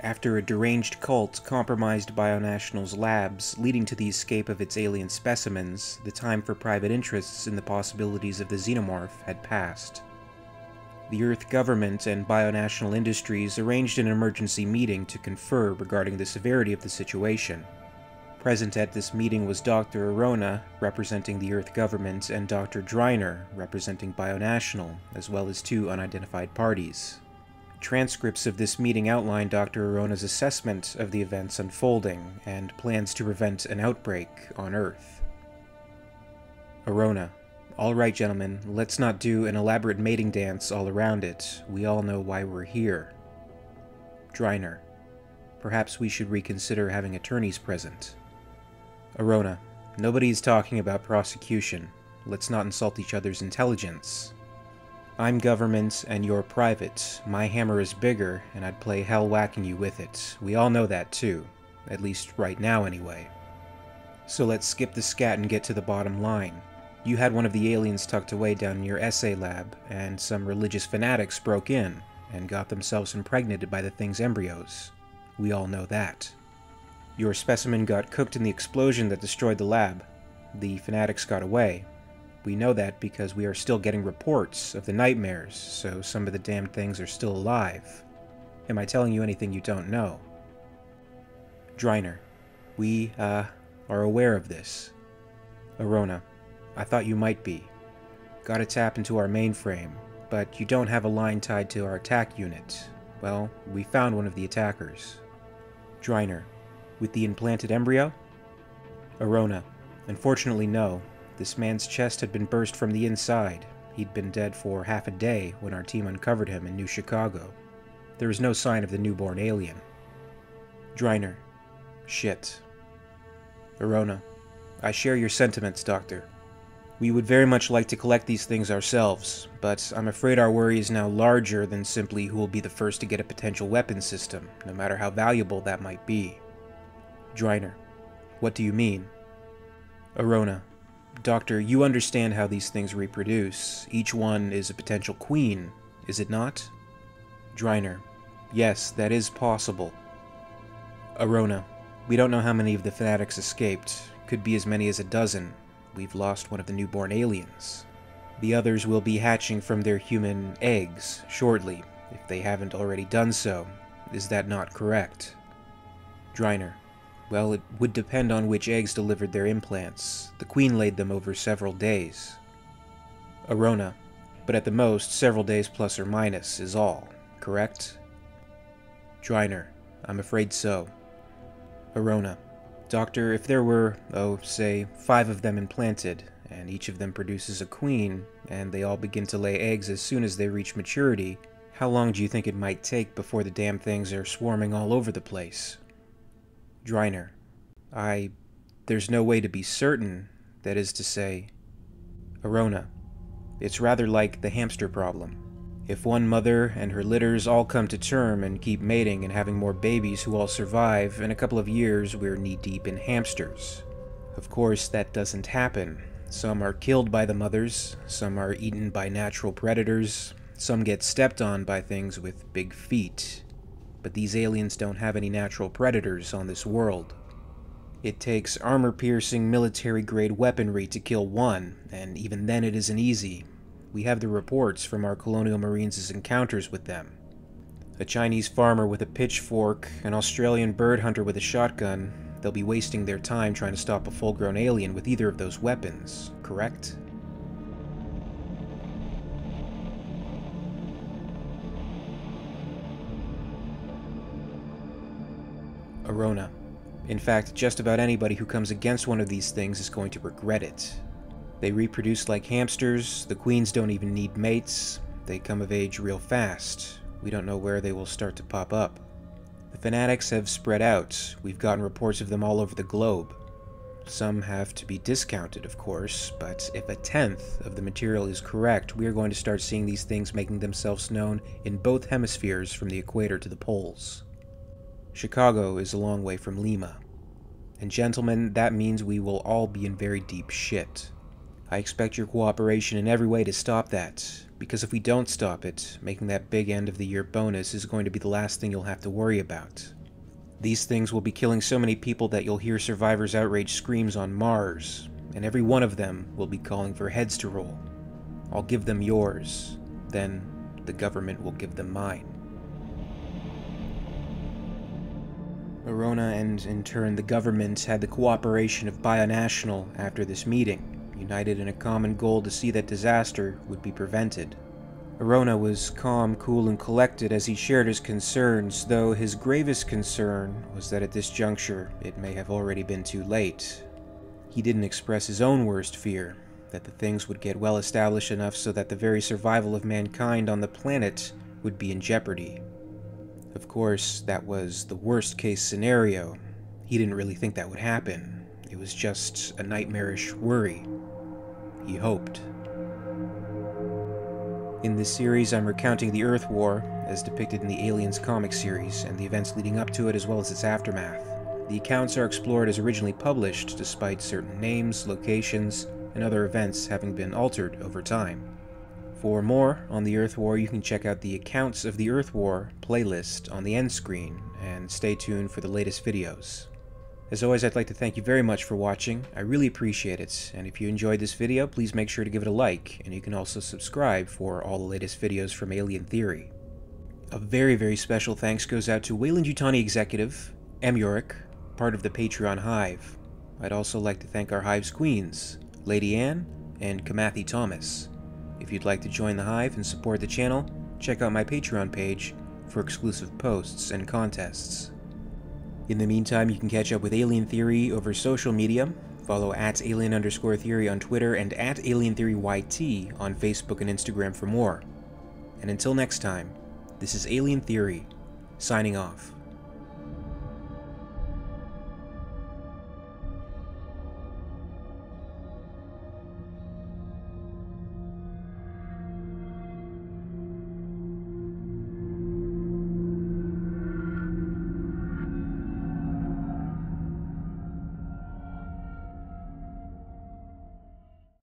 After a deranged cult compromised Bionational's labs, leading to the escape of its alien specimens, the time for private interests in the possibilities of the Xenomorph had passed. The Earth government and Bionational Industries arranged an emergency meeting to confer regarding the severity of the situation. Present at this meeting was Dr. Arona, representing the Earth government, and Dr. Driner, representing Bionational, as well as two unidentified parties. Transcripts of this meeting outline Dr. Arona's assessment of the events unfolding, and plans to prevent an outbreak on Earth. Arona: all right, gentlemen, let's not do an elaborate mating dance all around it. We all know why we're here. Driner: perhaps we should reconsider having attorneys present. Arona: nobody's talking about prosecution. Let's not insult each other's intelligence. I'm government and you're private. My hammer is bigger, and I'd play hell whacking you with it. We all know that too. At least right now, anyway. So let's skip the scat and get to the bottom line. You had one of the aliens tucked away down in your essay lab, and some religious fanatics broke in and got themselves impregnated by the thing's embryos. We all know that. Your specimen got cooked in the explosion that destroyed the lab. The fanatics got away. We know that because we are still getting reports of the nightmares, so some of the damned things are still alive. Am I telling you anything you don't know? Driner: we, are aware of this. Arona: I thought you might be. Gotta tap into our mainframe, but you don't have a line tied to our attack unit. Well, we found one of the attackers. Driner: with the implanted embryo? Arona: unfortunately no. This man's chest had been burst from the inside. He'd been dead for half a day when our team uncovered him in New Chicago. There was no sign of the newborn alien. Driner: shit. Arona: I share your sentiments, Doctor. We would very much like to collect these things ourselves, but I'm afraid our worry is now larger than simply who will be the first to get a potential weapon system, no matter how valuable that might be. Driner: what do you mean? Arona: Doctor, you understand how these things reproduce. Each one is a potential queen, is it not? Driner: yes, that is possible. Arona: we don't know how many of the fanatics escaped. Could be as many as a dozen. We've lost one of the newborn aliens. The others will be hatching from their human eggs shortly, if they haven't already done so. Is that not correct? Driner: well, it would depend on which eggs delivered their implants. The queen laid them over several days. Arona: but at the most, several days plus or minus is all, correct? Driner: I'm afraid so. Arona: Doctor, if there were, say, 5 of them implanted, and each of them produces a queen, and they all begin to lay eggs as soon as they reach maturity, how long do you think it might take before the damn things are swarming all over the place? Driner: there's no way to be certain, that is to say. Arona: it's rather like the hamster problem. If one mother and her litters all come to term and keep mating and having more babies who all survive, in a couple of years we're knee-deep in hamsters. Of course, that doesn't happen. Some are killed by the mothers, some are eaten by natural predators, some get stepped on by things with big feet. But these aliens don't have any natural predators on this world. It takes armor-piercing, military-grade weaponry to kill one, and even then it isn't easy. We have the reports from our colonial marines' encounters with them. A Chinese farmer with a pitchfork, an Australian bird hunter with a shotgun. They'll be wasting their time trying to stop a full-grown alien with either of those weapons, correct? Arona: in fact, just about anybody who comes against one of these things is going to regret it. They reproduce like hamsters, the queens don't even need mates, they come of age real fast. We don't know where they will start to pop up. The fanatics have spread out. We've gotten reports of them all over the globe. Some have to be discounted, of course, but if 1/10 of the material is correct, we are going to start seeing these things making themselves known in both hemispheres from the equator to the poles. Chicago is a long way from Lima. And gentlemen, that means we will all be in very deep shit. I expect your cooperation in every way to stop that. because if we don't stop it, making that big end of the year bonus is going to be the last thing you'll have to worry about. These things will be killing so many people that you'll hear survivors' outrage screams on Mars, and every one of them will be calling for heads to roll. I'll give them yours, then the government will give them mine. Arona and, in turn, the government had the cooperation of Bionational after this meeting, united in a common goal to see that disaster would be prevented. Arona was calm, cool, and collected as he shared his concerns, though his gravest concern was that at this juncture it may have already been too late. He didn't express his own worst fear, that the things would get well established enough so that the very survival of mankind on the planet would be in jeopardy. Of course, that was the worst-case scenario. He didn't really think that would happen. It was just a nightmarish worry. He hoped. In this series, I'm recounting the Earth War, as depicted in the Aliens comic series, and the events leading up to it as well as its aftermath. The accounts are explored as originally published, despite certain names, locations, and other events having been altered over time. For more on the Earth War, you can check out the Accounts of the Earth War playlist on the end screen, and stay tuned for the latest videos. As always, I'd like to thank you very much for watching. I really appreciate it, and if you enjoyed this video, please make sure to give it a like, and you can also subscribe for all the latest videos from Alien Theory. A very, very special thanks goes out to WEYLAND Yutani executive, EmYarUk, part of the Patreon Hive. I'd also like to thank our Hive's queens, Lady Anne and Kimathi Thomas. If you'd like to join the Hive and support the channel, check out my Patreon page for exclusive posts and contests. In the meantime, you can catch up with Alien Theory over social media. Follow @alien_theory on Twitter and @alientheoryyt on Facebook and Instagram for more. And until next time, this is Alien Theory, signing off.